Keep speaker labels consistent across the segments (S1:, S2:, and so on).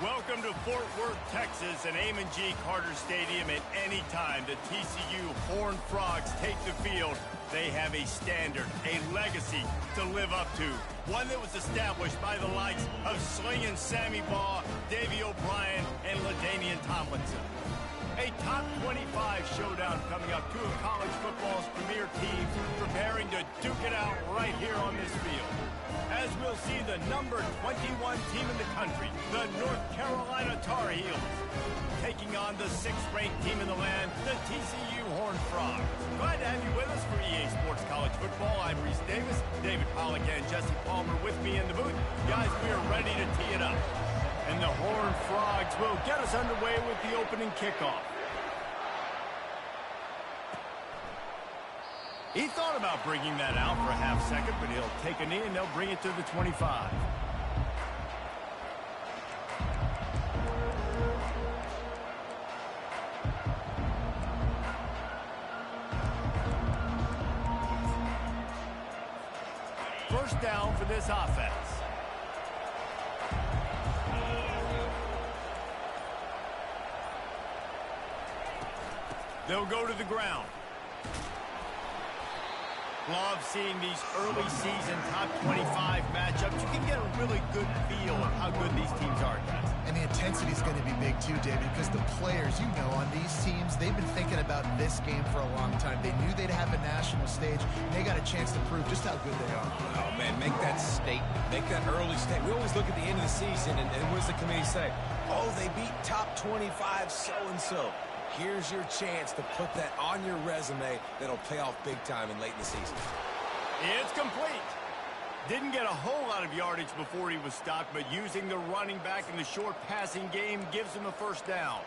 S1: Welcome to Fort Worth, Texas, and Amon G. Carter Stadium. At any time the TCU Horned Frogs take the field, they have a standard, a legacy to live up to. One that was established by the likes of Slingin' Sammy Baugh, Davey O'Brien, and LaDainian Tomlinson. A top 25 showdown coming up. Two of college football's premier teams preparing to duke it out right here on this field. As we'll see the number 21 team in the country, the North Carolina Tar Heels, taking on the 6th-ranked team in the land, the TCU Horned Frogs. Glad to have you with us for EA Sports College Football. I'm Reese Davis, David Pollack, and Jesse Palmer with me in the booth. Guys, we are ready to tee it up. And the Horned Frogs will get us underway with the opening kickoff. He thought about bringing that out for a half second, but he'll take a knee and they'll bring it to the 25. First down for this offense. They'll go to the ground. Love seeing these early season top 25 matchups. You can get a really good feel of how good these teams are, guys.
S2: And the intensity is going to be big too, David, because the players, you know, on these teams, they've been thinking about this game for a long time. They knew they'd have a national stage, and they got a chance to prove just how good they are.
S3: Oh, man, make that statement. Make that early statement. We always look at the end of the season, and what does the committee say? Oh, they beat top 25 so-and-so. Here's your chance to put that on your resume that'll pay off big time and late in the season.
S1: It's complete. Didn't get a whole lot of yardage before he was stopped, but using the running back in the short passing game gives him a first down.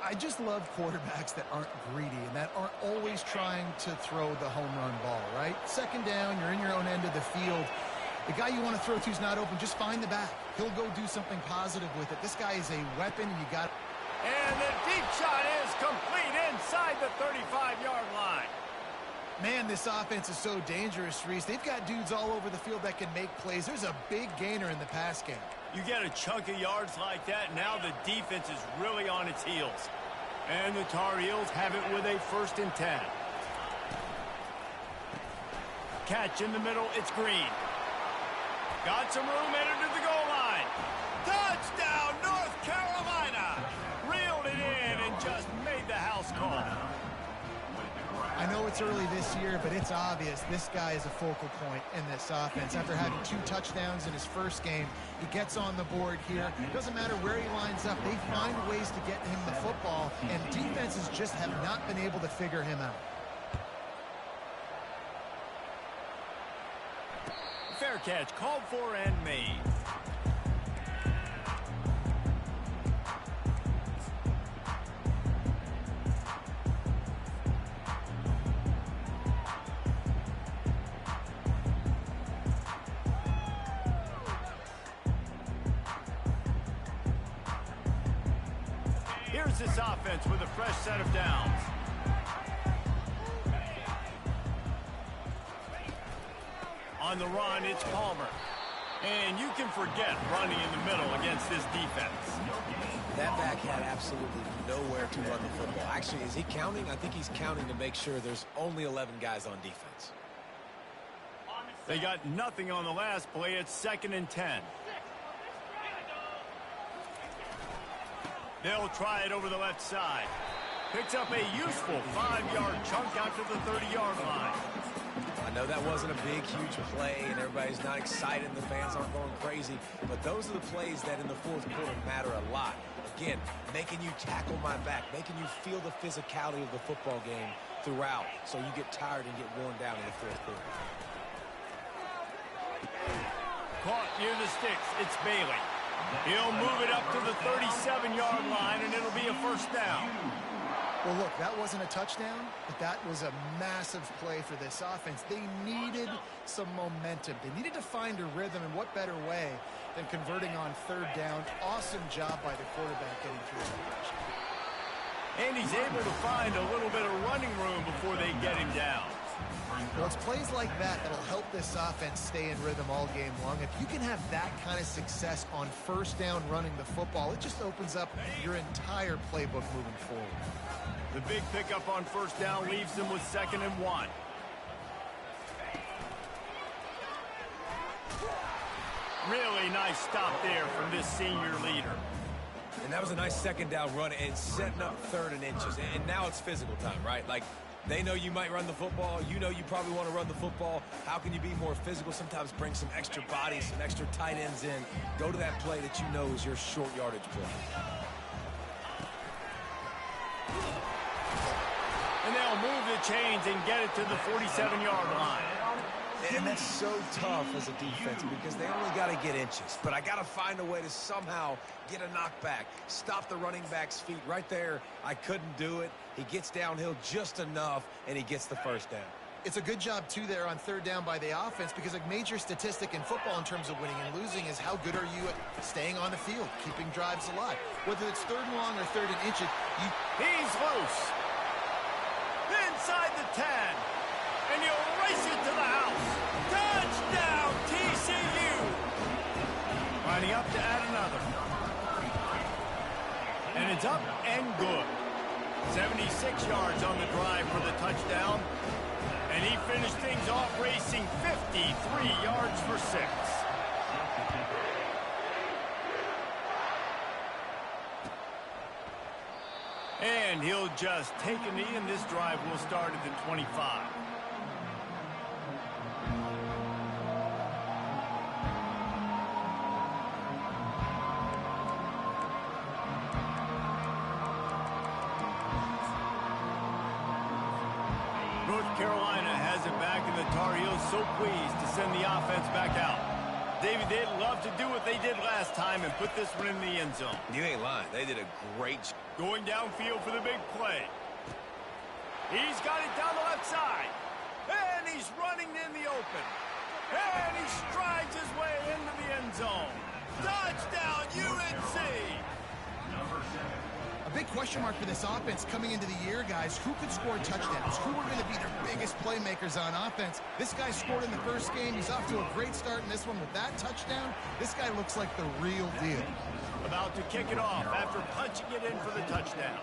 S2: I just love quarterbacks that aren't greedy and that aren't always trying to throw the home run ball, right? Second down, you're in your own end of the field. The guy you want to throw to is not open. Just find the back. He'll go do something positive with it. This guy is a weapon, and you got.
S1: And the deep shot is complete inside the 35-yard line.
S2: Man, this offense is so dangerous, Reese. They've got dudes all over the field that can make plays. There's a big gainer in the pass game.
S1: You get a chunk of yards like that, now the defense is really on its heels. And the Tar Heels have it with a 1st and 10. Catch in the middle, it's Green. Got some room, headed to the goal line. Touchdown, North Carolina! Reeled it in and just made the house call.
S2: I know it's early this year, but it's obvious this guy is a focal point in this offense. After having 2 touchdowns in his first game, he gets on the board here. Doesn't matter where he lines up. They find ways to get him the football, and defenses just have not been able to figure him out.
S1: Fair catch, called for and made. Here's this offense with a fresh set of downs. On the run, it's Palmer. And you can forget running in the middle against this defense.
S3: That back had absolutely nowhere to run the football. Actually, is he counting? I think he's counting to make sure there's only 11 guys on defense.
S1: They got nothing on the last play. It's 2nd and 10. They'll try it over the left side. Picks up a useful 5-yard chunk out to the 30-yard line.
S3: I know that wasn't a big, huge play, and everybody's not excited, and the fans aren't going crazy, but those are the plays that in the 4th quarter matter a lot. Again, making you tackle my back, making you feel the physicality of the football game throughout, so you get tired and get worn down in the 4th quarter.
S1: Caught near the sticks. It's Bailey. He'll move it up to the 37-yard line, and it'll be a first down.
S2: Well, look, that wasn't a touchdown, but that was a massive play for this offense. They needed some momentum. They needed to find a rhythm, and what better way than converting on 3rd down. Awesome job by the quarterback getting through that.
S1: And he's able to find a little bit of running room before they get him down.
S2: Well, it's plays like that that'll help this offense stay in rhythm all game long. If you can have that kind of success on first down running the football, it just opens up your entire playbook moving forward.
S1: The big pickup on first down leaves them with 2nd and 1. Really nice stop there from this senior leader.
S3: And that was a nice 2nd down run and setting up 3rd and inches. And now it's physical time, right? Like, they know you might run the football. You know you probably want to run the football. How can you be more physical? Sometimes bring some extra bodies, some extra tight ends in. Go to that play that you know is your short yardage play.
S1: And they'll move the chains and get it to the 47-yard line.
S3: And that's so tough as a defense because they only got to get inches. But I got to find a way to somehow get a knockback, stop the running back's feet right there. I couldn't do it. He gets downhill just enough, and he gets the first down.
S2: It's a good job, too, there on 3rd down by the offense because a major statistic in football in terms of winning and losing is how good are you at staying on the field, keeping drives alive. Whether it's 3rd and long or 3rd and inches,
S1: he's loose. Inside the 10. And he'll race it to the house. Touchdown, TCU. Lining up to add another. And it's up and good. 76 yards on the drive for the touchdown. And he finished things off racing 53 yards for 6. And he'll just take a knee, and this drive will start at the 25. North Carolina has it back, and the Tar Heels so pleased to send the offense back out. David, they'd love to do what they did last time and put this one in the end zone.
S3: You ain't lying. They did a great job.
S1: Going downfield for the big play. He's got it down the left side. And he's running in the open. And he strides his way into the end zone. Touchdown, UNC!
S2: a big question mark for this offense coming into the year, guys. Who could score touchdowns? Who are going to be their biggest playmakers on offense? This guy scored in the first game. He's off to a great start in this one with that touchdown. This guy looks like the real deal.
S1: About to kick it off after punching it in for the touchdown.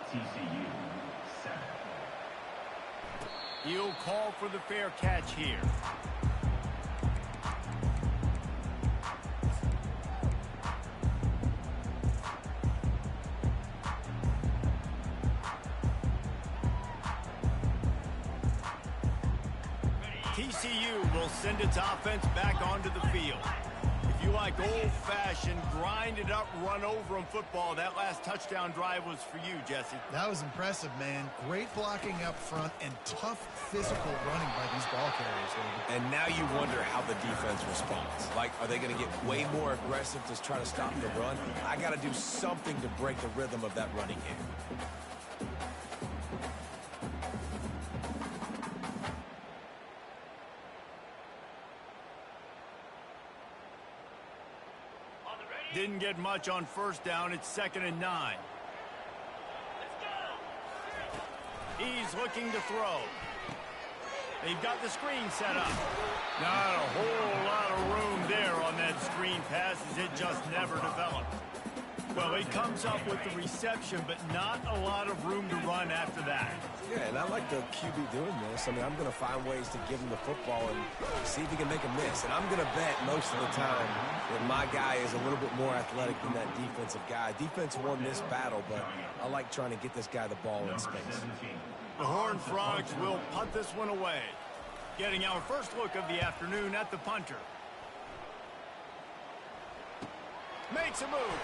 S1: He'll call for the fair catch here. TCU will send its offense back onto the field. If you like old-fashioned, grind-it-up, run-over-'em football, that last touchdown drive was for you, Jesse.
S2: That was impressive, man. Great blocking up front and tough physical running by these ball carriers, David.
S3: And now you wonder how the defense responds. Like, are they going to get way more aggressive to try to stop the run? I got to do something to break the rhythm of that running game.
S1: Didn't get much on first down. It's 2nd and 9. He's looking to throw. They've got the screen set up. Not a whole lot of room there on that screen pass as it just never developed. Well, he comes up with the reception, but not a lot of room to run after that.
S3: Yeah, and I like the QB doing this. I mean, I'm going to find ways to give him the football and see if he can make a miss. And I'm going to bet most of the time that my guy is a little bit more athletic than that defensive guy. Defense won this battle, but I like trying to get this guy the ball in space.
S1: The Horned Frogs will punt this one away. Getting our first look of the afternoon at the punter. Makes a move.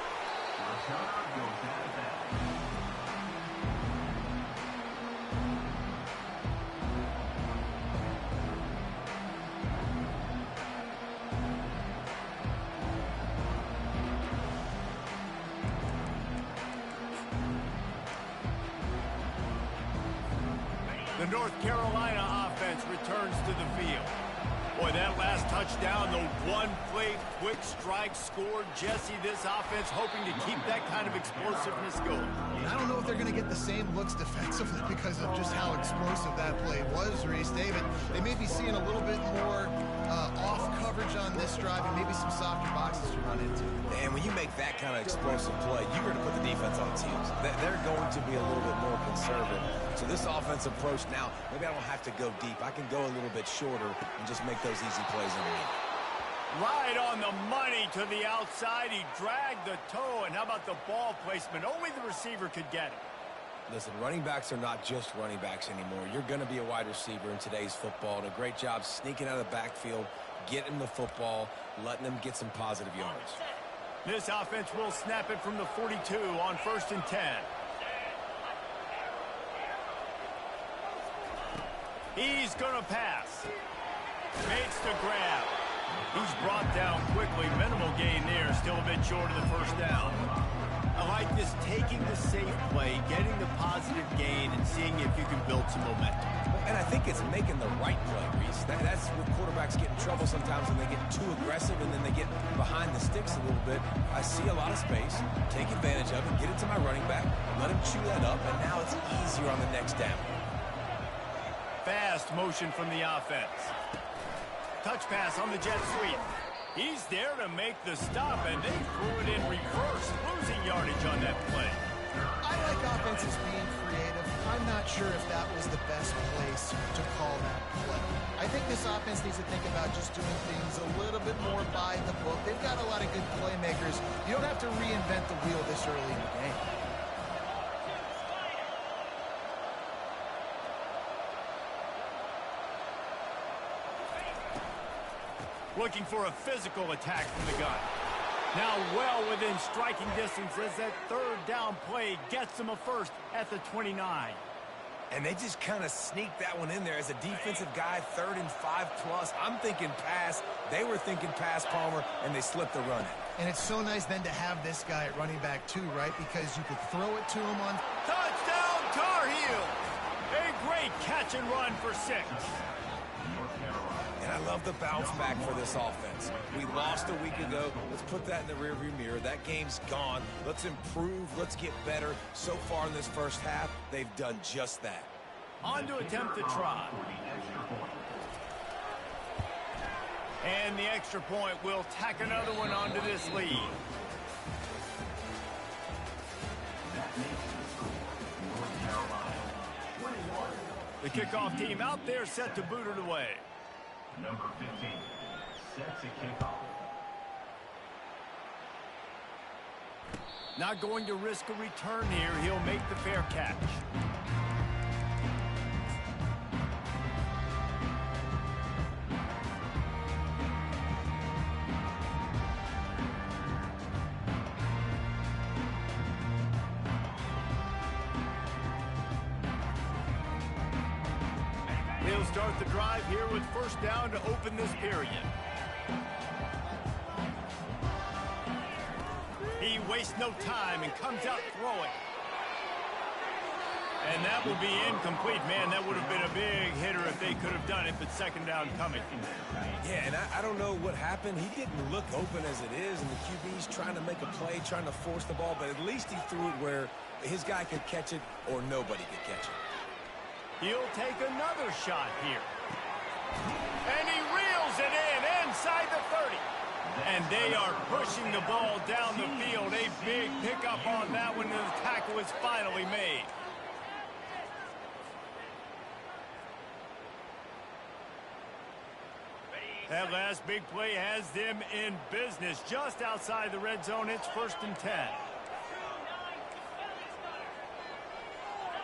S1: The North Carolina offense returns to the field. Boy, that last touchdown, the one-play quick strike scored. Jesse, this offense hoping to keep that kind of explosiveness going.
S2: I don't know if they're going to get the same looks defensively because of just how explosive that play was, Reese. David, they may be seeing a little bit more off coverage on this drive and maybe some softer boxes to run into.
S3: And when you make that kind of explosive play, you're going to put the defense on its heels. They're going to be a little bit more conservative. So this offensive approach now, maybe I don't have to go deep. I can go a little bit shorter and just make those easy plays underneath.
S1: Right on the money to the outside. He dragged the toe, and how about the ball placement? Only the receiver could get it.
S3: Listen, running backs are not just running backs anymore. You're going to be a wide receiver in today's football, and a great job sneaking out of the backfield, getting the football, letting them get some positive yards.
S1: This offense will snap it from the 42 on 1st and 10. He's going to pass. Makes the grab. He's brought down quickly. Minimal gain there. Still a bit short of the first down. I like this, taking the safe play, getting the positive gain, and seeing if you can build some momentum.
S3: And I think it's making the right play, Reese. That's where quarterbacks get in trouble sometimes when they get too aggressive and then they get behind the sticks a little bit. I see a lot of space, take advantage of it, get it to my running back, let him chew that up, and now it's easier on the next down.
S1: Fast motion from the offense. Touch pass on the jet sweep. He's there to make the stop, and they threw it in reverse, losing yardage on that play.
S2: I like offenses being creative. I'm not sure if that was the best place to call that play. I think this offense needs to think about just doing things a little bit more by the book. They've got a lot of good playmakers. You don't have to reinvent the wheel this early in the game.
S1: Looking for a physical attack from the gun. Now well within striking distance as that third down play gets them a first at the 29.
S3: And they just kind of sneaked that one in there as a defensive guy, 3rd and 5+. I'm thinking pass. They were thinking pass, Palmer, and they slipped the run in.
S2: And it's so nice then to have this guy at running back too, right? Because you could throw it to him on...
S1: Touchdown, Tar Heels! A great catch and run for 6.
S3: And I love the bounce back for this offense. We lost a week ago. Let's put that in the rearview mirror. That game's gone. Let's improve. Let's get better. So far in this first half, they've done just that.
S1: On to attempt the try. And the extra point will tack another one onto this lead. The kickoff team out there set to boot it away.
S4: Number 15 sets a kickoff.
S1: Not going to risk a return here. He'll make the fair catch. He'll start the drive here with first down to open this period. He wastes no time and comes out throwing. And that will be incomplete. Man, that would have been a big hitter if they could have done it, but second down coming.
S3: Yeah, and I don't know what happened. He didn't look open as it is, and the QB's trying to make a play, trying to force the ball, but at least he threw it where his guy could catch it or nobody could catch it.
S1: He'll take another shot here. And he reels it in inside the 30. And they are pushing the ball down the field. A big pickup on that one, and the tackle is finally made. That last big play has them in business just outside the red zone. It's 1st and 10.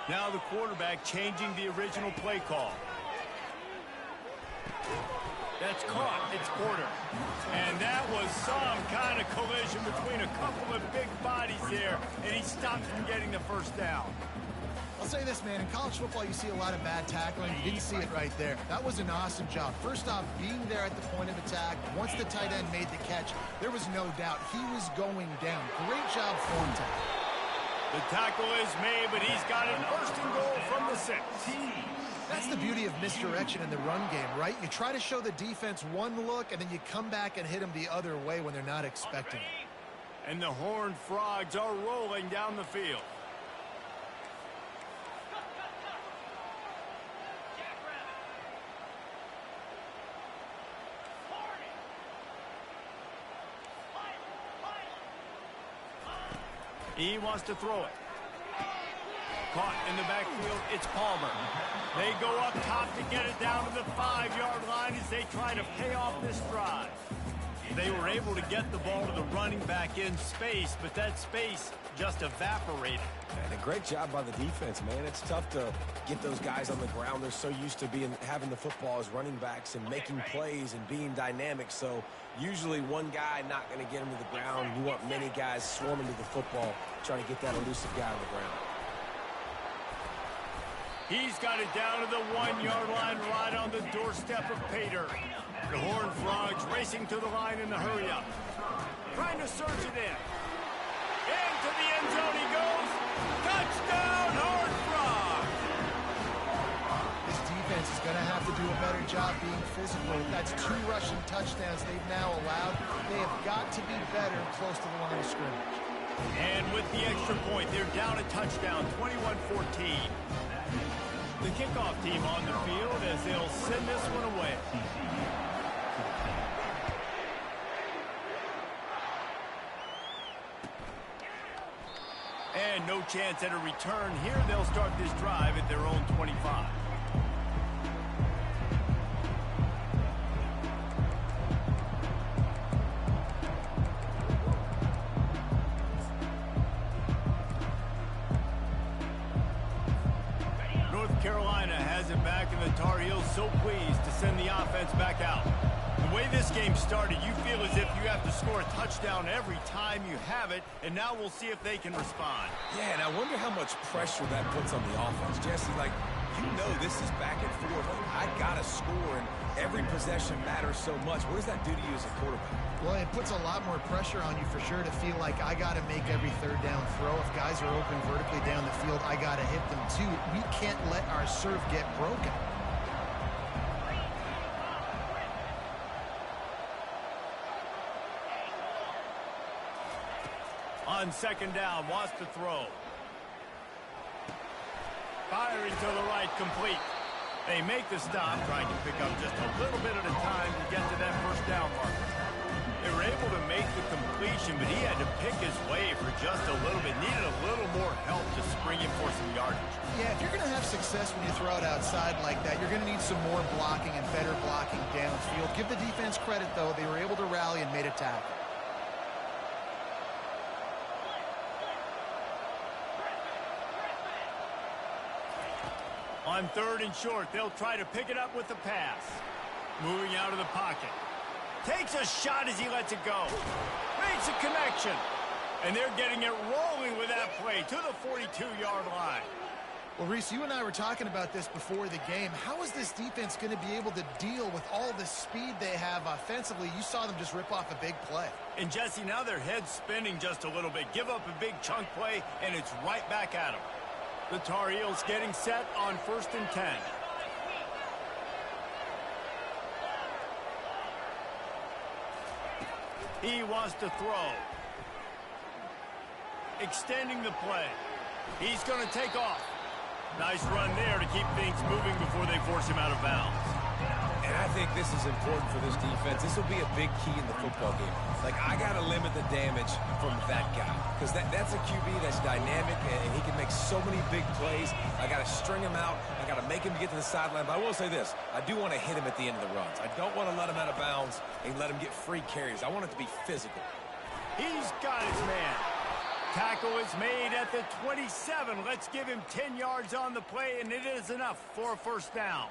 S1: Now the quarterback changing the original play call. That's caught. It's Porter. And that was some kind of collision between a couple of big bodies there, and he stopped from getting the first down.
S2: I'll say this, man. In college football, you see a lot of bad tackling. You didn't see it right there. That was an awesome job. First off, being there at the point of attack. Once the tight end made the catch, there was no doubt he was going down. Great job form tackle.
S1: The tackle is made, but he's got it 1st and goal from the 6.
S2: That's the beauty of misdirection in the run game, right? You try to show the defense one look, and then you come back and hit them the other way when they're not expecting it.
S1: And the Horned Frogs are rolling down the field. He wants to throw it. Caught in the backfield, it's Palmer. They go up top to get it down to the 5-yard line as they try to pay off this drive. They were able to get the ball to the running back in space, but that space just evaporated.
S3: And a great job by the defense, man. It's tough to get those guys on the ground. They're so used to having the football as running backs and making plays and being dynamic. So usually one guy not going to get him to the ground. You want many guys swarming to the football, trying to get that elusive guy on the ground.
S1: He's got it down to the 1-yard line right on the doorstep of Pater. The Horned Frogs racing to the line in the hurry-up. Trying to surge it in. Into the end zone he goes. Touchdown, Horned Frogs!
S2: This defense is going to have to do a better job being physical. That's 2 rushing touchdowns they've now allowed. They have got to be better close to the line of scrimmage.
S1: And with the extra point, they're down a touchdown, 21-14. The kickoff team on the field as they'll send this one away. And no chance at a return here. They'll start this drive at their own 25. Carolina has it back, and the Tar Heels so pleased to send the offense back out. The way this game started, you feel as if you have to score a touchdown every time you have it, and now we'll see if they can respond.
S3: Yeah, and I wonder how much pressure that puts on the offense. Jesse, like, you know this is back and forth. Like, I got to score, and every possession matters so much. What does that do to you as a quarterback?
S2: Well, it puts a lot more pressure on you for sure to feel like I got to make every third down throw. If guys are open vertically down the field, I got to hit them too. We can't let our serve get broken.
S1: On second down, wants to throw. Firing to the right, complete. They make the stop, trying to pick up just a little bit at a time to get to that first down marker. They were able to make the completion, but he had to pick his way for just a little bit. Needed a little more help to spring him for some yardage.
S2: Yeah, if you're going to have success when you throw it outside like that, you're going to need some more blocking and better blocking downfield. Give the defense credit, though. They were able to rally and made a tackle.
S1: On third and short, they'll try to pick it up with the pass. Moving out of the pocket. Takes a shot as he lets it go. Makes a connection. And they're getting it rolling with that play to the 42-yard line.
S2: Well, Reese, you and I were talking about this before the game. How is this defense going to be able to deal with all the speed they have offensively? You saw them just rip off a big play.
S1: And, Jesse, now their head's spinning just a little bit. Give up a big chunk play, and it's right back at them. The Tar Heels getting set on 1st and 10. He wants to throw. Extending the play. He's going to take off. Nice run there to keep things moving before they force him out of bounds.
S3: And I think this is important for this defense. This will be a big key in the football game. Like, I got to limit the damage from that guy. Because that's a QB that's dynamic, and he can make so many big plays. I got to string him out. I got to make him get to the sideline. But I will say this. I do want to hit him at the end of the runs. I don't want to let him out of bounds and let him get free carries. I want it to be physical.
S1: He's got his man. Tackle is made at the 27. Let's give him 10 yards on the play, and it is enough for a first down.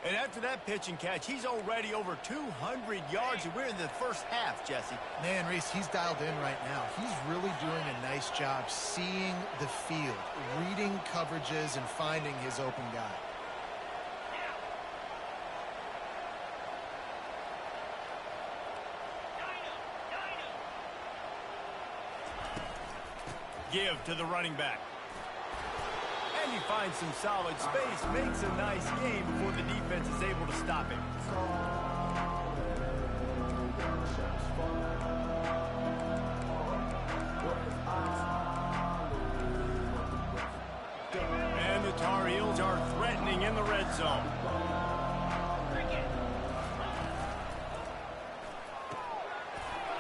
S1: And after that pitch and catch, he's already over 200 yards, and we're in the first half, Jesse.
S2: Man, Reese, he's dialed in right now. He's really doing a nice job seeing the field, reading coverages, and finding his open guy. Give
S1: to the running back. And he finds some solid space, makes a nice game before the defense is able to stop him. And the Tar Heels are threatening in the red zone.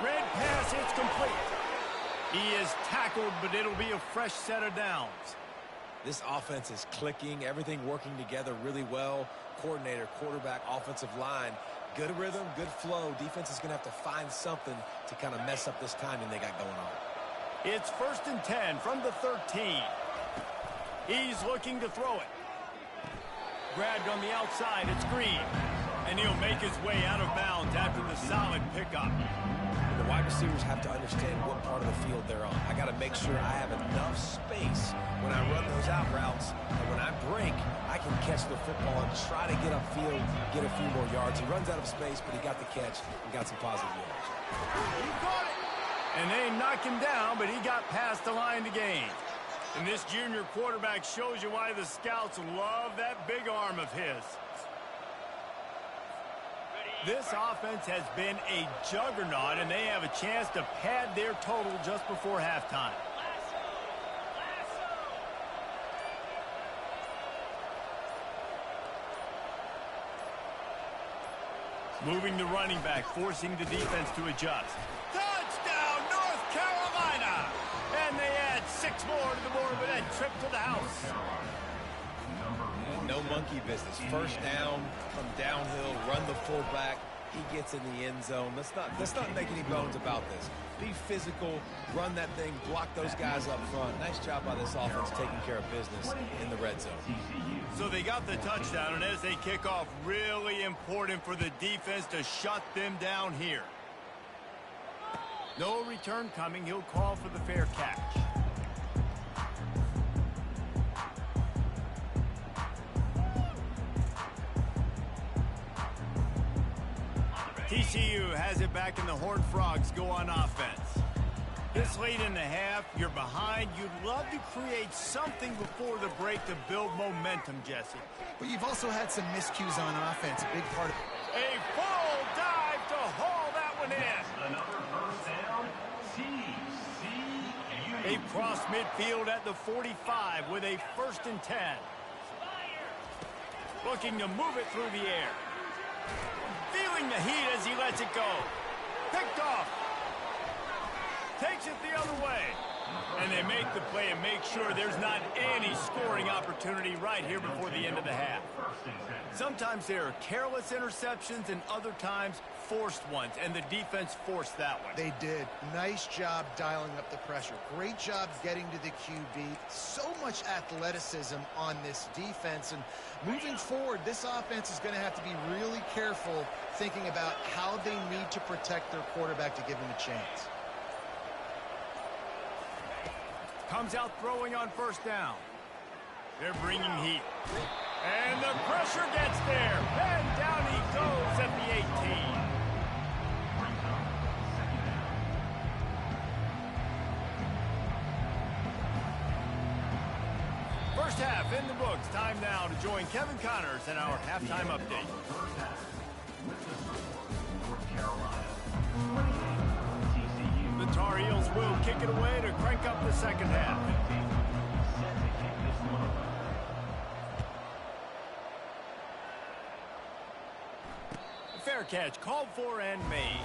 S1: Red pass, it's complete. He is tackled, but it'll be a fresh set of downs.
S3: This offense is clicking, everything working together really well. Coordinator, quarterback, offensive line, good rhythm, good flow. Defense is going to have to find something to kind of mess up this timing they got going on.
S1: It's 1st and 10 from the 13. He's looking to throw it. Grabbed on the outside, it's Green. And he'll make his way out of bounds after the solid pickup.
S3: The wide receivers have to understand what part of the field they're on. I got to make sure I have enough space when I run those out routes, and when I break, I can catch the football and try to get upfield, get a few more yards. He runs out of space, but he got the catch and got some positive yards.
S1: He caught it! And they knocked him down, but he got past the line to gain. And this junior quarterback shows you why the scouts love that big arm of his. This offense has been a juggernaut, and they have a chance to pad their total just before halftime. Moving the running back, forcing the defense to adjust. Touchdown, North Carolina! And they add 6 more to the board with that trip to the house.
S3: No monkey business. First down, come downhill, run the fullback. He gets in the end zone. Let's not make any bones about this. Be physical, run that thing, block those guys up front. Nice job by this offense taking care of business in the red zone.
S1: So they got the touchdown, and as they kick off, really important for the defense to shut them down here. No return coming. He'll call for the fair catch. TCU has it back, and the Horned Frogs go on offense. This late in the half, you're behind. You'd love to create something before the break to build momentum, Jesse.
S2: But you've also had some miscues on offense, a big part of
S1: A full dive to haul that one in.
S4: Another first down, TCU.
S1: They cross midfield at the 45 with a 1st and 10. Looking to move it through the air. Feeling the heat as he lets it go. Picked off. Takes it the other way. And they make the play and make sure there's not any scoring opportunity right here before the end of the half. Sometimes there are careless interceptions and other times forced ones, and the defense forced that one.
S2: They did. Nice job dialing up the pressure. Great job getting to the QB. So much athleticism on this defense. And moving forward, this offense is going to have to be really careful thinking about how they need to protect their quarterback to give him a chance.
S1: Comes out throwing on 1st down. They're bringing heat. And the pressure gets there. And down he goes at the 18. First half in the books. Time now to join Kevin Connors in our halftime update. The Tar Heels will kick it away to crank up the second half. Fair catch called for and made.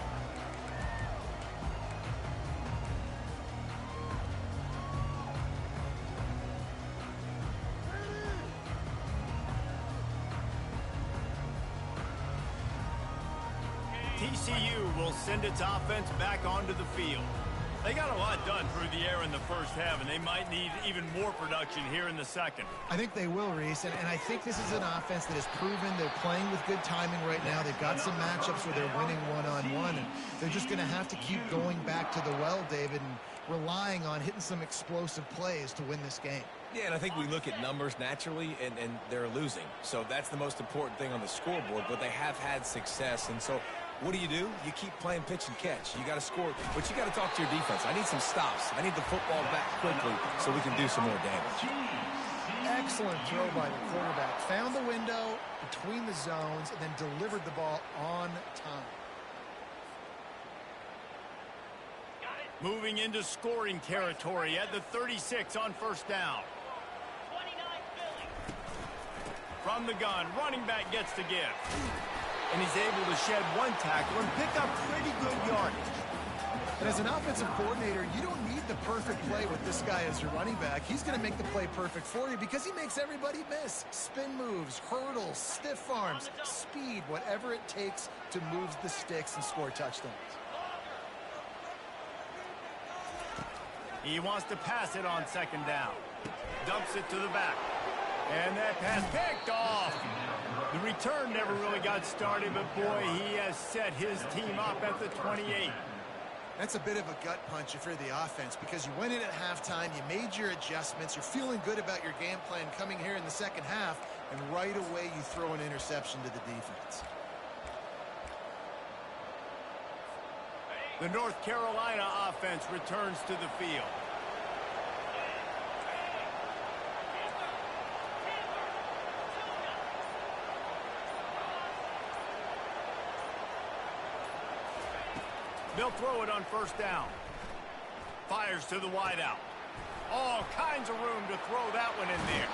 S1: TCU will send its offense back onto the field. They got a lot done through the air in the first half, and they might need even more production here in the second.
S2: I think they will, Reese, and I think this is an offense that has proven they're playing with good timing right now. They've got some matchups where they're winning one-on-one, and they're just going to have to keep going back to the well, David, and relying on hitting some explosive plays to win this game.
S3: Yeah, and I think we look at numbers naturally, and they're losing. So that's the most important thing on the scoreboard, but they have had success, and so what do? You keep playing pitch and catch. You got to score, but you got to talk to your defense. I need some stops. I need the football back quickly so we can do some more damage.
S2: Excellent throw by the quarterback. Found the window between the zones and then delivered the ball on time.
S1: Moving into scoring territory at the 36 on first down. From the gun, running back gets the give. And he's able to shed one tackle and pick up pretty good yardage.
S2: And as an offensive coordinator, you don't need the perfect play with this guy as your running back. He's going to make the play perfect for you because he makes everybody miss. Spin moves, hurdles, stiff arms, speed, whatever it takes to move the sticks and score touchdowns.
S1: He wants to pass it on second down. Dumps it to the back. And that pass picked off. The return never really got started, but boy, he has set his team up at the 28.
S2: That's a bit of a gut punch for the offense because you went in at halftime, you made your adjustments, you're feeling good about your game plan coming here in the second half, and right away you throw an interception to the defense.
S1: The North Carolina offense returns to the field. They'll throw it on first down. Fires to the wideout. All kinds of room to throw that one in there.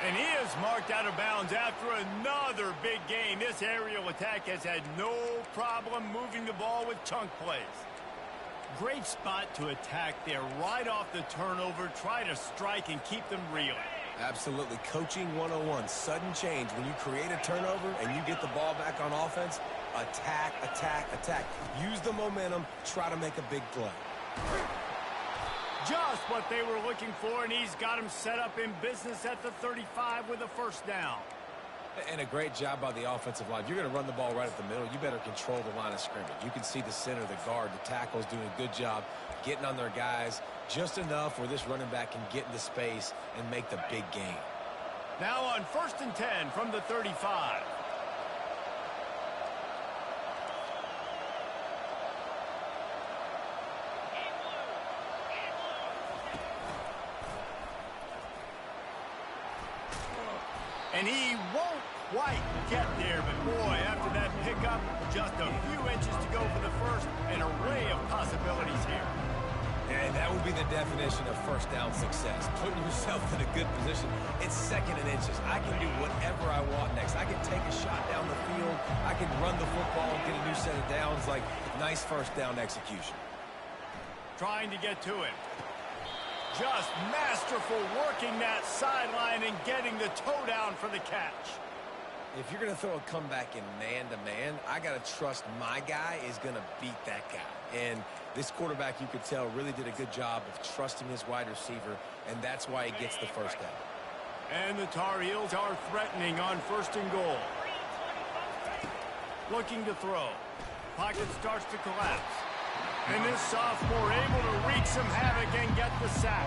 S1: And he is marked out of bounds after another big gain. This aerial attack has had no problem moving the ball with chunk plays. Great spot to attack there right off the turnover. Try to strike and keep them reeling.
S3: Absolutely. Coaching 101. Sudden change. When you create a turnover and you get the ball back on offense, attack, attack, attack. Use the momentum. Try to make a big play.
S1: Just what they were looking for, and he's got him set up in business at the 35 with a first down.
S3: And a great job by the offensive line. You're going to run the ball right at the middle. You better control the line of scrimmage. You can see the center, the guard, the tackle's doing a good job getting on their guys just enough where this running back can get into space and make the big gain.
S1: Now on 1st and 10 from the 35. And he won't quite get there, but boy, after that pickup, just a few inches to go for the first, an array of possibilities here.
S3: And that would be the definition of first down success. Putting yourself in a good position. It's 2nd and inches. I can do whatever I want next. I can take a shot down the field. I can run the football and get a new set of downs. Like, nice first down execution.
S1: Trying to get to it. Just masterful working that sideline and getting the toe down for the catch.
S3: If you're going to throw a comeback in man-to-man, I got to trust my guy is going to beat that guy. And this quarterback, you could tell, really did a good job of trusting his wide receiver, and that's why he gets the first down.
S1: And the Tar Heels are threatening on 1st and goal. Looking to throw. Pocket starts to collapse. And this sophomore able to wreak some havoc and get the sack.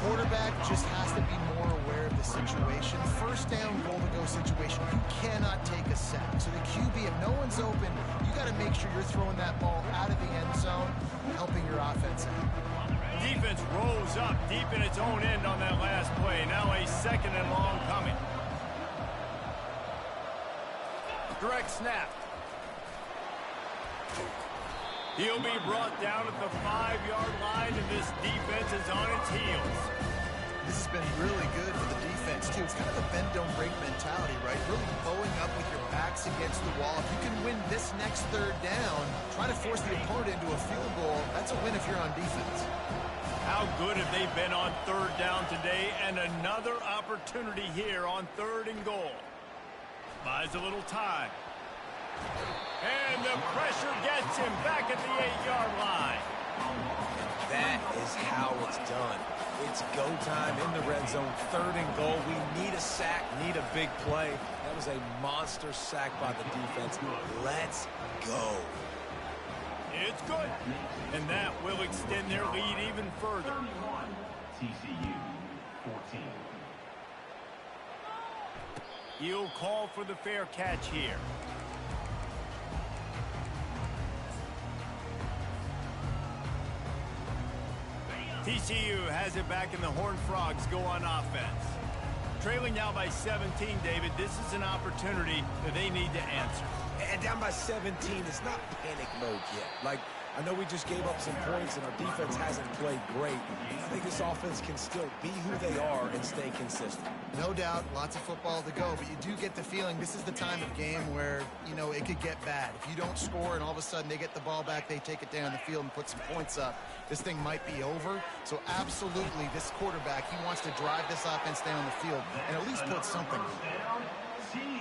S2: Quarterback just has to be more aware of the situation. First down, goal-to-go situation. You cannot take a sack. So the QB, if no one's open, you got to make sure you're throwing that ball out of the end zone, helping your offense out.
S1: Defense rolls up deep in its own end on that last play. Now a 2nd and long coming. Direct snap. He'll be brought down at the 5-yard line, and this defense is on its heels.
S2: This has been really good for the defense, too. It's kind of a bend-don't-break mentality, right? Really bowing up with your backs against the wall. If you can win this next 3rd down, try to force the opponent into a field goal. That's a win if you're on defense.
S1: How good have they been on 3rd down today? And another opportunity here on 3rd and goal. Buys a little time. And the pressure gets him back at the 8-yard line.
S3: That is how it's done. It's go time in the red zone, 3rd and goal. We need a sack, need a big play. That was a monster sack by the defense. Let's go.
S1: It's good. And that will extend their lead even further.
S4: TCU 14.
S1: He'll call for the fair catch here. TCU has it back, and the Horned Frogs go on offense. Trailing now by 17, David. This is an opportunity that they need to answer.
S3: And down by 17, it's not panic mode yet. Like, I know we just gave up some points and our defense hasn't played great. I think this offense can still be who they are and stay consistent.
S2: No doubt, lots of football to go, but you do get the feeling this is the time of game where, you know, it could get bad. If you don't score and all of a sudden they get the ball back, they take it down the field and put some points up, this thing might be over. So absolutely, this quarterback, he wants to drive this offense down the field and at least put something on.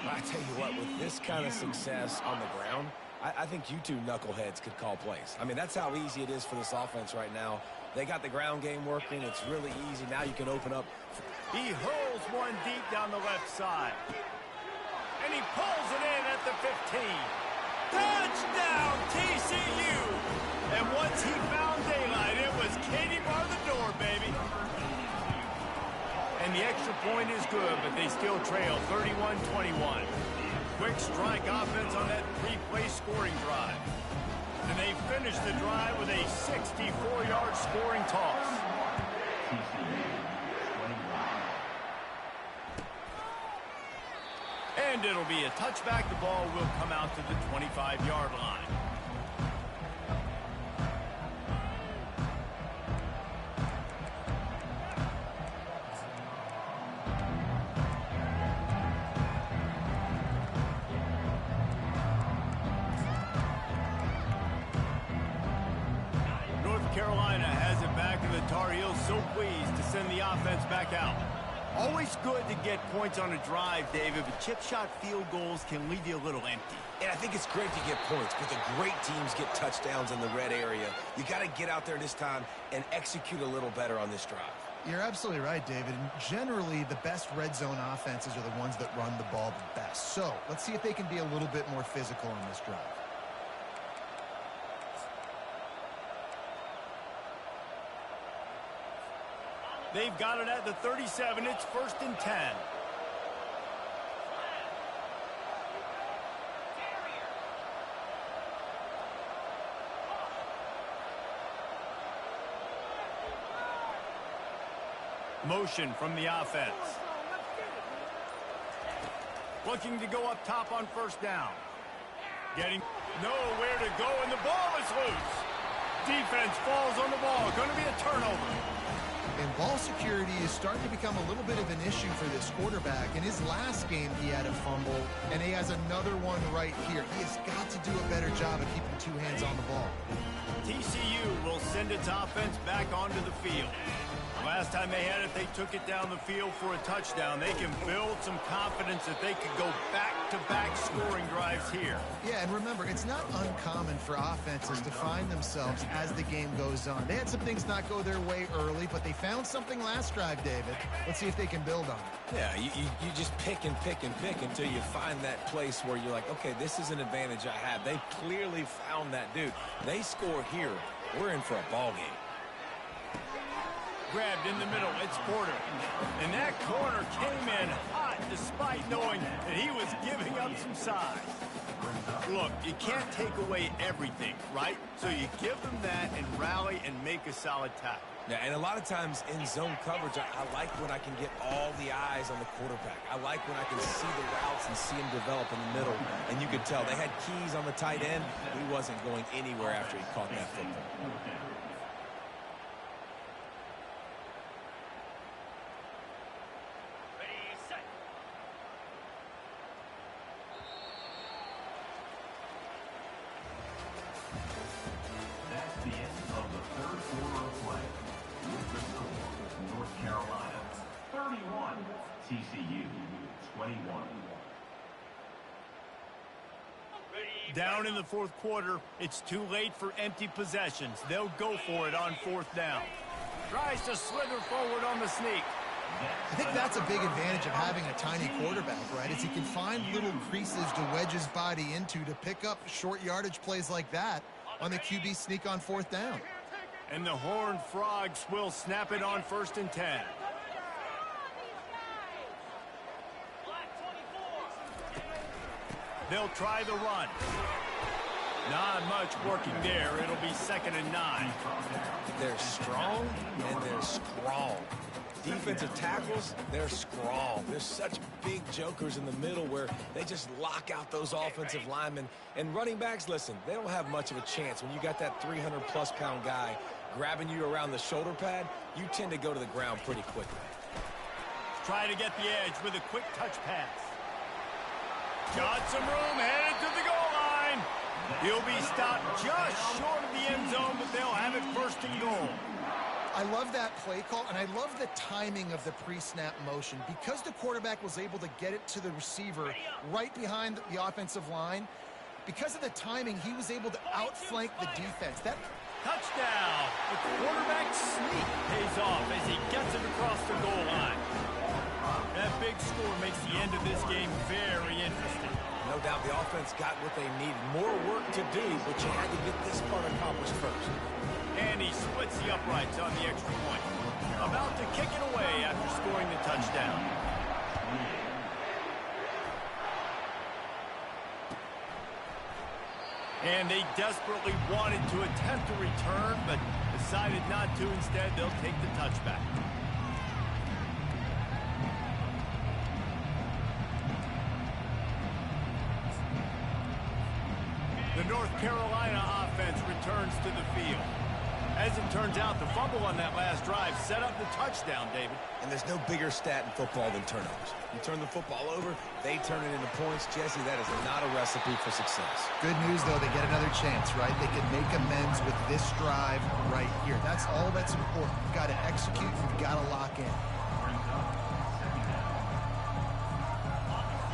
S3: I tell you what, with this kind of success on the ground, I think you two knuckleheads could call plays. I mean, that's how easy it is for this offense right now. They got the ground game working. It's really easy. Now you can open up.
S1: He hurls one deep down the left side. And he pulls it in at the 15. Touchdown, TCU! And once he found daylight, it was Katie bar the door, baby. And the extra point is good, but they still trail 31-21. Quick strike offense on that three-play scoring drive. And they finish the drive with a 64-yard scoring toss. And it'll be a touchback. The ball will come out to the 25-yard line. Carolina has it back, and the Tar Heels so pleased to send the offense back out. Always good to get points on a drive, David, but chip shot field goals can leave you a little empty.
S3: And I think it's great to get points, but the great teams get touchdowns in the red area. You got to get out there this time and execute a little better on this drive.
S2: You're absolutely right, David. And generally, the best red zone offenses are the ones that run the ball the best. So let's see if they can be a little bit more physical on this drive.
S1: They've got it at the 37. It's 1st and 10. Motion from the offense. Looking to go up top on 1st down. Getting nowhere to go, and the ball is loose. Defense falls on the ball. Going to be a turnover.
S2: And ball security is starting to become a little bit of an issue for this quarterback. In his last game, he had a fumble, and he has another one right here. He has got to do a better job of keeping two hands on the ball.
S1: TCU will send its offense back onto the field. Last time they had it, they took it down the field for a touchdown. They can build some confidence that they could go back-to-back scoring drives here.
S2: Yeah, and remember, it's not uncommon for offenses to find themselves as the game goes on. They had some things not go their way early, but they found something last drive, David. Let's see if they can build on it.
S3: Yeah, you just pick and pick and pick until you find that place where you're like, okay, this is an advantage I have. They clearly found that dude. They score here. We're in for a ball game.
S1: Grabbed in the middle, it's Porter. And that corner came in hot despite knowing that he was giving up some size. Look, you can't take away everything, right? So you give them that and rally and make a solid tackle.
S3: Yeah, and a lot of times in zone coverage, I like when I can get all the eyes on the quarterback. I like when I can see the routes and see him develop in the middle. And you could tell they had keys on the tight end. He wasn't going anywhere after he caught that football.
S4: TCU 21.
S1: Down in the 4th quarter, it's too late for empty possessions. They'll go for it on 4th down. Tries to slither forward on the sneak.
S2: I think that's a big advantage of having a tiny quarterback, right? Is he can find little creases to wedge his body into to pick up short yardage plays like that on the QB sneak on 4th down.
S1: And the Horned Frogs will snap it on 1st and 10. They'll try the run. Not much working there. It'll be 2nd and 9.
S3: They're strong and they're strong. Defensive tackles, they're strong. There's such big jokers in the middle where they just lock out those offensive linemen. And running backs, listen, they don't have much of a chance. When you got that 300-plus pound guy grabbing you around the shoulder pad, you tend to go to the ground pretty quickly.
S1: Try to get the edge with a quick touch pass. Got some room, headed to the goal line. He'll be stopped just short of the end zone, but they'll have it first and goal.
S2: I love that play call, and I love the timing of the pre-snap motion. Because the quarterback was able to get it to the receiver right behind the offensive line, because of the timing, he was able to outflank the defense. That
S1: touchdown! The quarterback sneak pays off as he gets it across the goal line. That big score makes the end of this game very interesting.
S3: No doubt the offense got what they needed. More work to do, but you had to get this part accomplished first.
S1: And he splits the uprights on the extra point. About to kick it away after scoring the touchdown. And they desperately wanted to attempt a return, but decided not to. Instead, they'll take the touchback. The North Carolina offense returns to the field. As it turns out, the fumble on that last drive set up the touchdown, David.
S3: And there's no bigger stat in football than turnovers. You turn the football over, they turn it into points. Jesse, that is not a recipe for success.
S2: good news, though, they get another chance, right? They can make amends with this drive right here. That's all that's important. You've got to execute. You've got to lock in.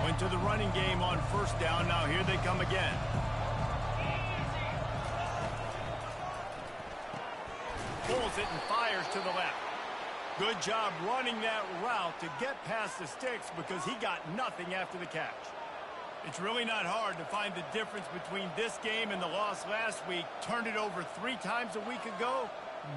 S1: Went to the running game on first down. Now here they come again. Pulls it and fires to the left. Good job running that route to get past the sticks because he got nothing after the catch. It's really not hard to find the difference between this game and the loss last week. Turned it over 3 times a week ago,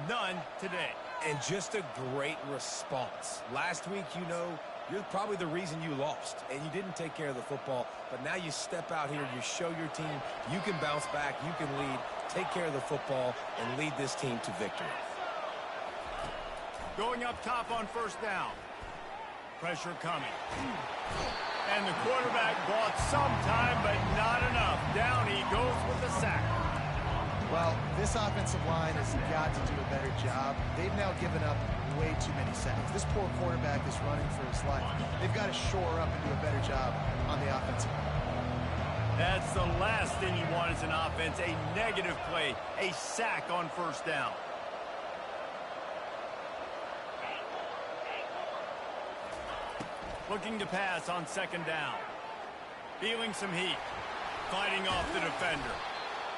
S1: none today.
S3: And just a great response. Last week, you know, you're probably the reason you lost, and you didn't take care of the football. But now you step out here, you show your team you can bounce back, you can lead, take care of the football, and lead this team to victory.
S1: Going up top on first down. Pressure coming. And the quarterback bought some time, but not enough. Down he goes with the sack.
S2: Well, this offensive line has got to do a better job. They've now given up way too many sacks. This poor quarterback is running for his life. They've got to shore up and do a better job on the offensive line.
S1: That's the last thing you want as an offense, a negative play, a sack on first down. Looking to pass on second down. Feeling some heat. Fighting off the defender.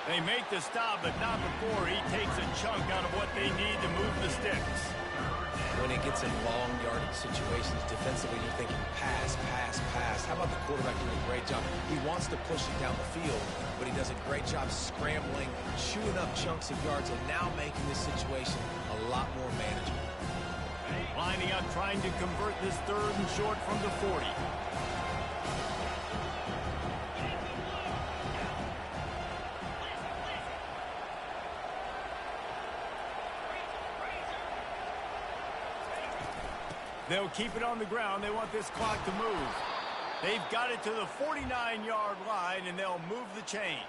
S1: They make the stop, but not before he takes a chunk out of what they need to move the sticks.
S3: When it gets in long yardage situations, defensively you're thinking pass, pass, pass. How about the quarterback doing a great job? He wants to push it down the field, but he does a great job scrambling, chewing up chunks of yards, and now making this situation a lot more manageable.
S1: Lining up, trying to convert this third and short from the 40. They'll keep it on the ground. They want this clock to move. They've got it to the 49-yard line, and they'll move the chains.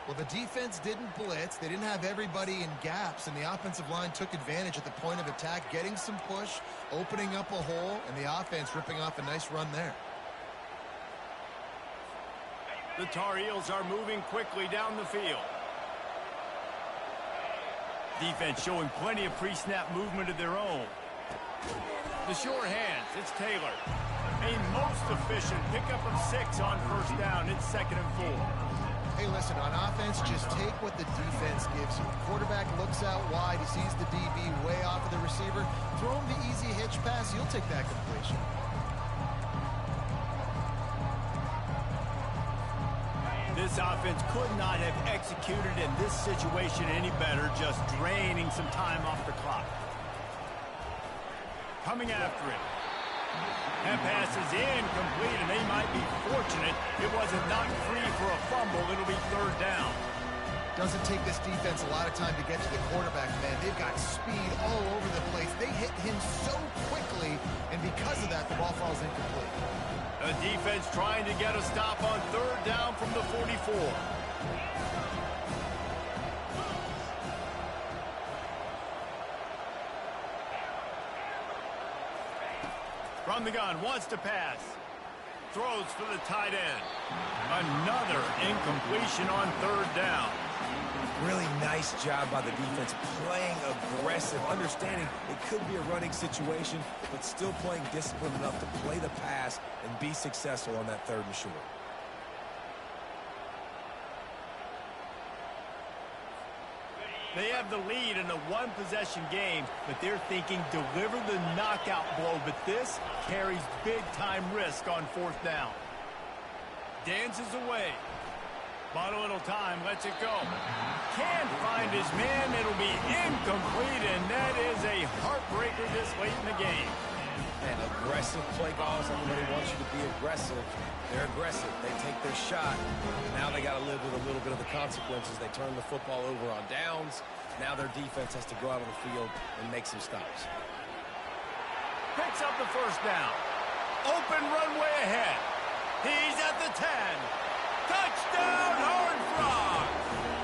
S2: Well, the defense didn't blitz. They didn't have everybody in gaps, and the offensive line took advantage at the point of attack, getting some push, opening up a hole, and the offense ripping off a nice run there.
S1: The Tar Heels are moving quickly down the field. Defense showing plenty of pre-snap movement of their own. The sure hands, it's Taylor. A most efficient pickup of 6 on first down. It's 2nd and 4.
S2: Hey, listen, on offense, just take what the defense gives you. Quarterback looks out wide. He sees the DB way off of the receiver. Throw him the easy hitch pass. You'll take that completion.
S1: This offense could not have executed in this situation any better, just draining some time off the clock. Coming after it. That pass is incomplete, and they might be fortunate it wasn't knocked free for a fumble. It'll be 3rd down.
S2: Doesn't take this defense a lot of time to get to the quarterback, man. They've got speed all over the place. They hit him so quickly, and because of that, the ball falls incomplete.
S1: The defense trying to get a stop on third down from the 44. From the gun, wants to pass. Throws for the tight end. Another incompletion on third down.
S3: Really nice job by the defense, playing aggressive, understanding it could be a running situation, but still playing disciplined enough to play the pass and be successful on that third and short.
S1: They have the lead in a one-possession game, but they're thinking deliver the knockout blow, but this carries big-time risk on fourth down. Dances away. Bought a little time, lets it go. Can't find his man, it'll be incomplete, and that is a heartbreaker this late in the game.
S3: And aggressive play calls, everybody wants you to be aggressive. They're aggressive, they take their shot. Now they got to live with a little bit of the consequences. They turn the football over on downs. Now their defense has to go out on the field and make some stops.
S1: Picks up the first down. Open runway ahead. He's at the 10. Touchdown, Horned Frogs!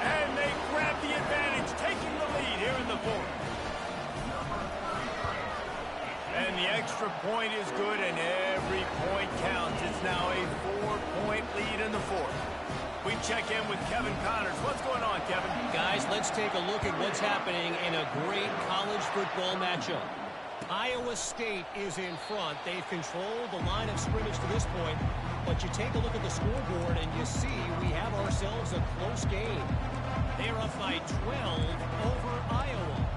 S1: And they grab the advantage, taking the lead here in the fourth. And the extra point is good, and every point counts. It's now a 4-point lead in the fourth. We check in with Kevin Connors. What's going on, Kevin?
S5: Guys, let's take a look at what's happening in a great college football matchup. Iowa State is in front. They've controlled the line of scrimmage to this point, but you take a look at the scoreboard and you see we have ourselves a close game. They're up by 12 over Iowa.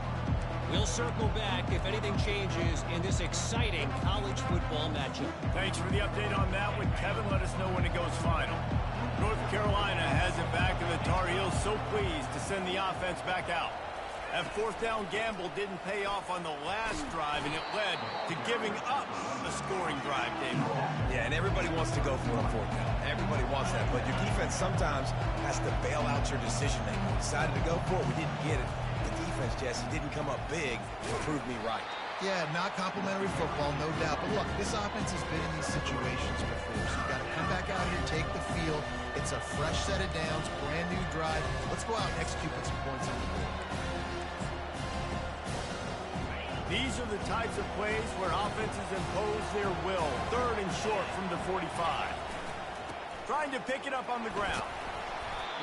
S5: We'll circle back if anything changes in this exciting college football matchup.
S1: Thanks for the update on that one, Kevin. Let us know when it goes final. North Carolina has it back, and the Tar Heels so pleased to send the offense back out. That fourth down gamble didn't pay off on the last drive, and it led to giving up a scoring drive, David.
S3: Yeah, and everybody wants to go for it on fourth down. Everybody wants that, but your defense sometimes has to bail out your decision-making. We decided to go for it. We didn't get it. The defense, Jesse, didn't come up big to prove me right.
S2: Yeah, not complimentary football, no doubt. But look, this offense has been in these situations before, so you've got to come back out here, take the field. It's a fresh set of downs, brand new drive. Let's go out and execute with some points on the board.
S1: These are the types of plays where offenses impose their will. Third and short from the 45. Trying to pick it up on the ground.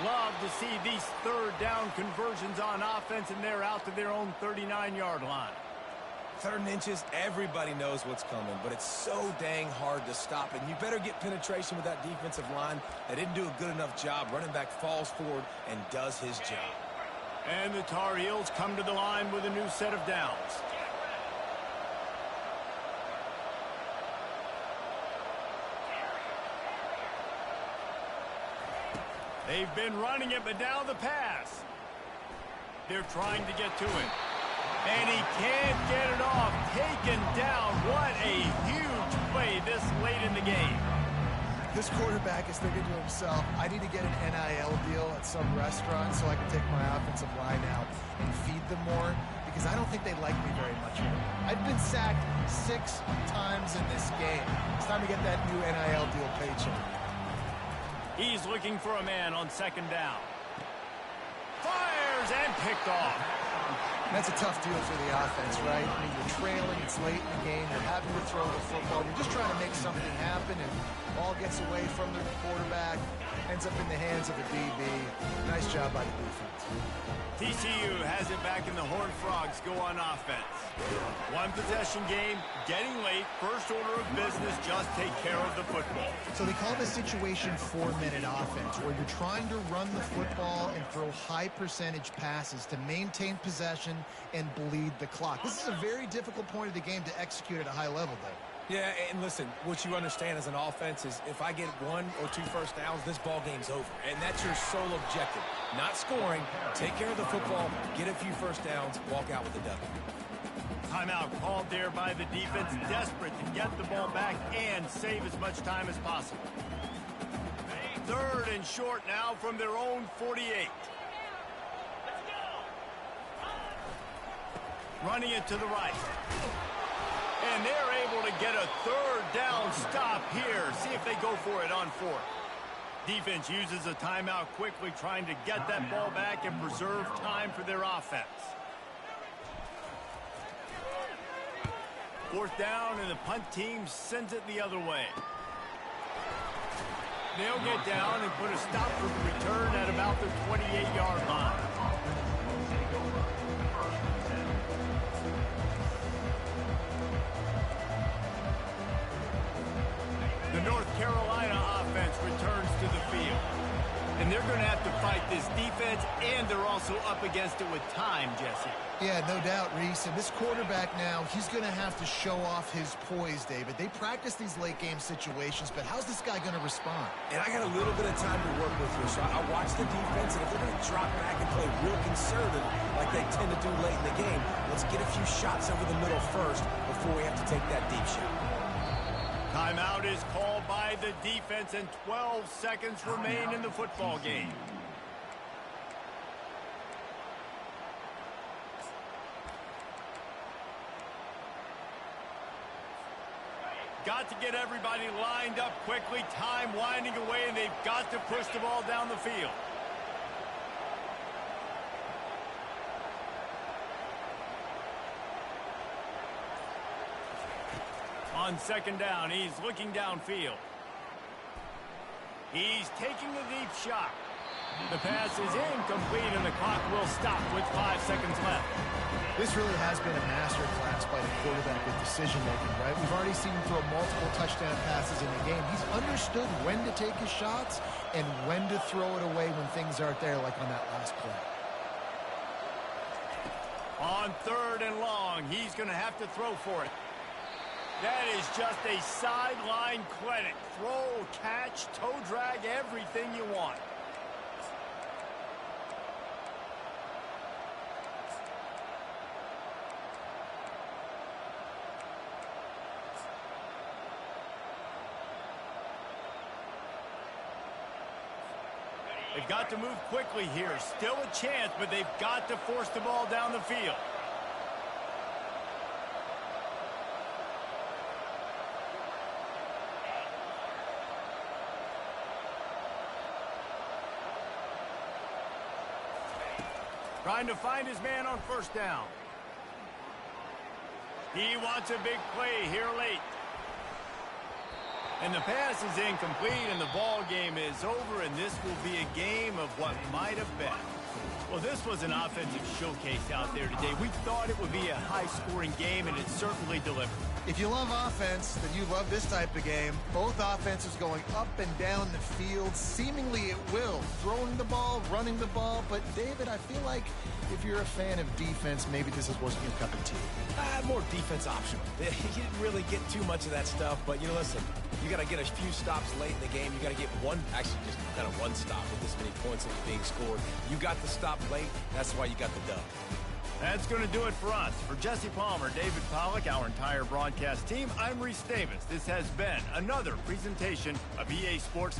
S1: Love to see these third down conversions on offense, and they're out to their own 39-yard line.
S3: Third and inches, everybody knows what's coming, but it's so dang hard to stop it. And you better get penetration with that defensive line. They didn't do a good enough job. Running back falls forward and does his job.
S1: And the Tar Heels come to the line with a new set of downs. They've been running it, but now the pass. They're trying to get to it. And he can't get it off. Taken down. What a huge play this late in the game.
S2: This quarterback is thinking to himself, I need to get an NIL deal at some restaurant so I can take my offensive line out and feed them more, because I don't think they like me very much here. I've been sacked 6 times in this game. It's time to get that new NIL deal paycheck.
S1: He's looking for a man on second down. Fires and picked off.
S2: That's a tough deal for the offense, right? I mean, you're trailing, it's late in the game, you're having to throw the football, you're just trying to make something happen, and ball gets away from the quarterback, ends up in the hands of the DB. Nice job by the defense.
S1: TCU has it back, and the Horned Frogs go on offense. One possession game, getting late, first order of business, just take care of the football.
S2: So they call this situation 4-minute offense, where you're trying to run the football and throw high percentage passes to maintain possession and bleed the clock. This is a very difficult point of the game to execute at a high level, though.
S3: Yeah, and listen, what you understand as an offense is if I get 1 or 2 first downs, this ball game's over. And that's your sole objective. Not scoring, take care of the football, get a few first downs, walk out with the W.
S1: Timeout called there by the defense, desperate to get the ball back and save as much time as possible. Third and short now from their own 48. running it to the right. And they're able to get a third down stop here. See if they go for it on fourth. Defense uses a timeout quickly, trying to get that ball back and preserve time for their offense. Fourth down, and the punt team sends it the other way. They'll get down and put a stop for the return at about the 28-yard line. The North Carolina offense returns to the field. And they're going to have to fight this defense, and they're also up against it with time, Jesse.
S2: Yeah, no doubt, Reese. And this quarterback now, he's going to have to show off his poise, David. They practice these late-game situations, but how's this guy going to respond?
S3: And I got a little bit of time to work with here, so I watch the defense, and if they're going to drop back and play real conservative like they tend to do late in the game, let's get a few shots over the middle first before we have to take that deep shot.
S1: Timeout is called by the defense, and 12 seconds remain in the football game. Got to get everybody lined up quickly. Time winding away, and they've got to push the ball down the field. On second down, he's looking downfield. He's taking a deep shot. The pass is incomplete, and the clock will stop with 5 seconds left.
S2: This really has been a master class by the quarterback with decision-making, right? We've already seen him throw multiple touchdown passes in the game. He's understood when to take his shots and when to throw it away when things aren't there, like on that last play.
S1: On third and long, he's going to have to throw for it. That is just a sideline clinic. Throw, catch, toe drag, everything you want. They've got to move quickly here. Still a chance, but they've got to force the ball down the field. Trying to find his man on first down. He wants a big play here late. And the pass is incomplete, and the ball game is over, and this will be a game of what might have been. Well, this was an offensive showcase out there today. We thought it would be a high-scoring game, and it certainly delivered.
S2: If you love offense, then you love this type of game. Both offenses going up and down the field, seemingly at will. Throwing the ball, running the ball. But, David, I feel like if you're a fan of defense, maybe this wasn't your cup of tea.
S3: More defense optional. You didn't really get too much of that stuff, but, listen, you got to get a few stops late in the game. You got to get one, actually just kind of one stop with this many points that are being scored. You got the stop late. That's why you got the dub.
S1: That's going to do it for us. For Jesse Palmer, David Pollack, our entire broadcast team, I'm Reese Davis. This has been another presentation of EA Sports.